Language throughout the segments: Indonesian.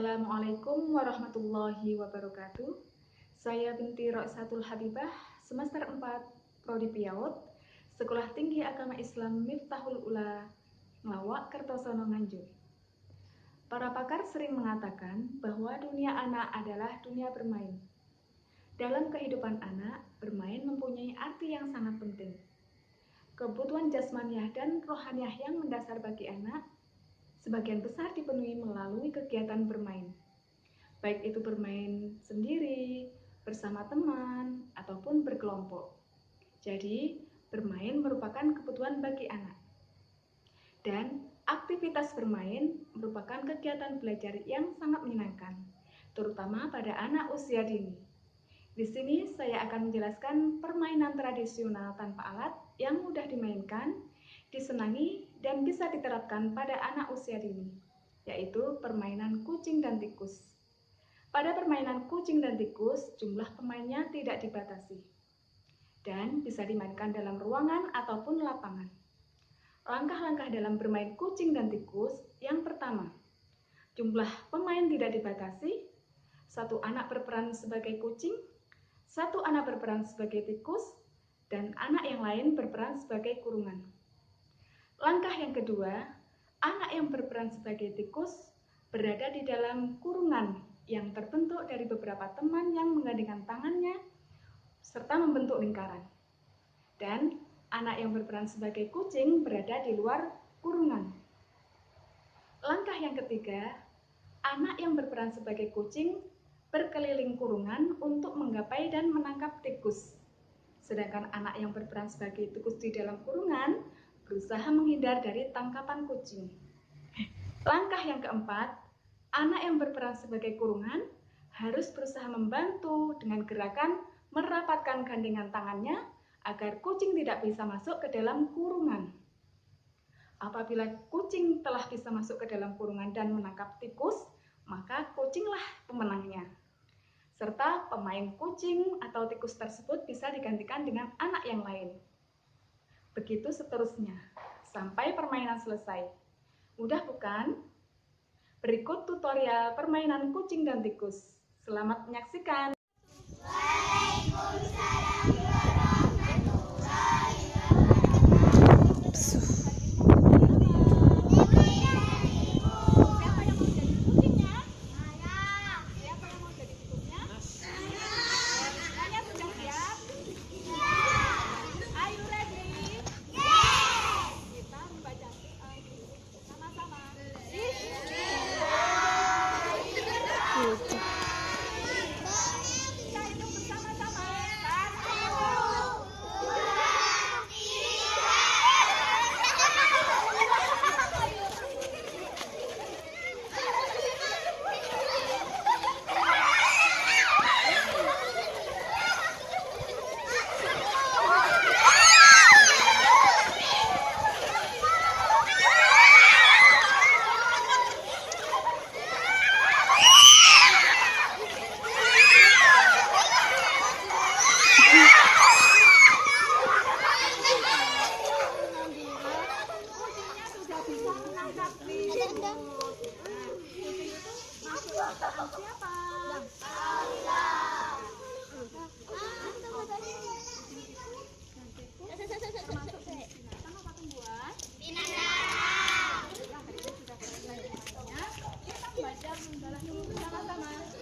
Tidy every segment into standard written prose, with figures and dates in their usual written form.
Assalamualaikum warahmatullahi wabarakatuh. Saya binti Ro'satul Habibah, semester 4, Prodi Piaut, Sekolah Tinggi Agama Islam Miftahul Ula, Nglawak, Kertosono, Nganjuk. Para pakar sering mengatakan bahwa dunia anak adalah dunia bermain. Dalam kehidupan anak, bermain mempunyai arti yang sangat penting. Kebutuhan jasmaniah dan rohaniah yang mendasar bagi anak sebagian besar dipenuhi melalui kegiatan bermain, baik itu bermain sendiri, bersama teman, ataupun berkelompok. Jadi, bermain merupakan kebutuhan bagi anak. Dan aktivitas bermain merupakan kegiatan belajar yang sangat menyenangkan, terutama pada anak usia dini. Di sini saya akan menjelaskan permainan tradisional tanpa alat yang mudah dimainkan, disenangi, dan bisa diterapkan pada anak usia dini, yaitu permainan kucing dan tikus. Pada permainan kucing dan tikus, jumlah pemainnya tidak dibatasi dan bisa dimainkan dalam ruangan ataupun lapangan. Langkah-langkah dalam bermain kucing dan tikus, yang pertama, jumlah pemain tidak dibatasi, satu anak berperan sebagai kucing, satu anak berperan sebagai tikus, dan anak yang lain berperan sebagai kurungan. Langkah yang kedua, anak yang berperan sebagai tikus berada di dalam kurungan yang terbentuk dari beberapa teman yang menggandengkan tangannya serta membentuk lingkaran. Dan anak yang berperan sebagai kucing berada di luar kurungan. Langkah yang ketiga, anak yang berperan sebagai kucing berkeliling kurungan untuk menggapai dan menangkap tikus. Sedangkan anak yang berperan sebagai tikus di dalam kurungan berusaha menghindar dari tangkapan kucing. Langkah yang keempat, anak yang berperan sebagai kurungan harus berusaha membantu dengan gerakan merapatkan gandengan tangannya agar kucing tidak bisa masuk ke dalam kurungan. Apabila kucing telah bisa masuk ke dalam kurungan dan menangkap tikus, maka kucinglah pemenangnya. Serta pemain kucing atau tikus tersebut bisa digantikan dengan anak yang lain. Begitu seterusnya, sampai permainan selesai. Mudah bukan? Berikut tutorial permainan kucing dan tikus. Selamat menyaksikan. Waalaikumsalam warahmatullahi wabarakatuh.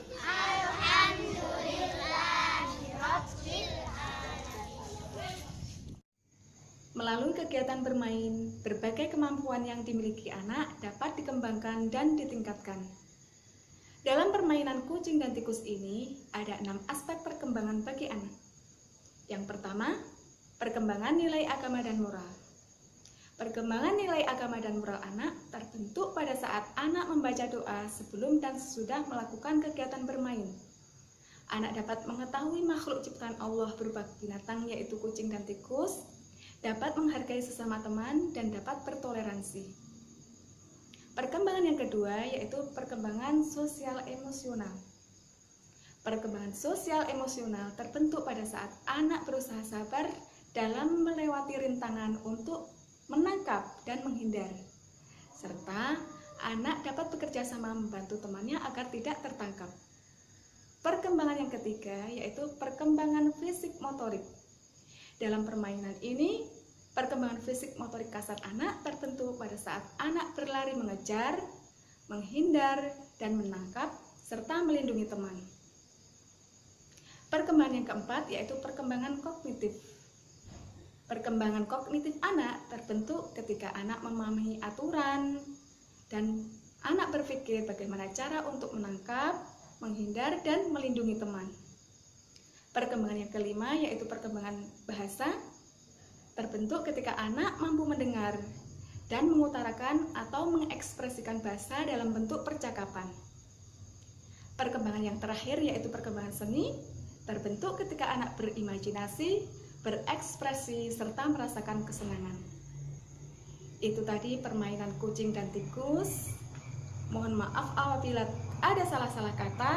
Melalui kegiatan bermain, berbagai kemampuan yang dimiliki anak dapat dikembangkan dan ditingkatkan. Dalam permainan kucing dan tikus ini, ada 6 aspek perkembangan bagi anak. Yang pertama, perkembangan nilai agama dan moral. Perkembangan nilai agama dan moral anak terbentuk pada saat anak membaca doa sebelum dan sesudah melakukan kegiatan bermain. Anak dapat mengetahui makhluk ciptaan Allah berupa binatang yaitu kucing dan tikus, dapat menghargai sesama teman, dan dapat bertoleransi. Perkembangan yang kedua yaitu perkembangan sosial emosional. Perkembangan sosial emosional terbentuk pada saat anak berusaha sabar dalam melewati rintangan untuk menangkap dan menghindar, serta anak dapat bekerja sama membantu temannya agar tidak tertangkap. Perkembangan yang ketiga yaitu perkembangan fisik motorik. Dalam permainan ini, perkembangan fisik motorik kasar anak terbentuk pada saat anak berlari mengejar, menghindar, dan menangkap, serta melindungi teman. Perkembangan yang keempat yaitu perkembangan kognitif. Perkembangan kognitif anak terbentuk ketika anak memahami aturan dan anak berpikir bagaimana cara untuk menangkap, menghindar, dan melindungi teman. Perkembangan yang kelima yaitu perkembangan bahasa terbentuk ketika anak mampu mendengar dan mengutarakan atau mengekspresikan bahasa dalam bentuk percakapan. Perkembangan yang terakhir yaitu perkembangan seni terbentuk ketika anak berimajinasi, berekspresi, serta merasakan kesenangan. Itu tadi permainan kucing dan tikus. Mohon maaf apabila ada salah-salah kata.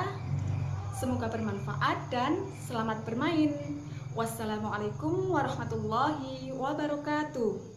Semoga bermanfaat dan selamat bermain. Wassalamualaikum warahmatullahi wabarakatuh.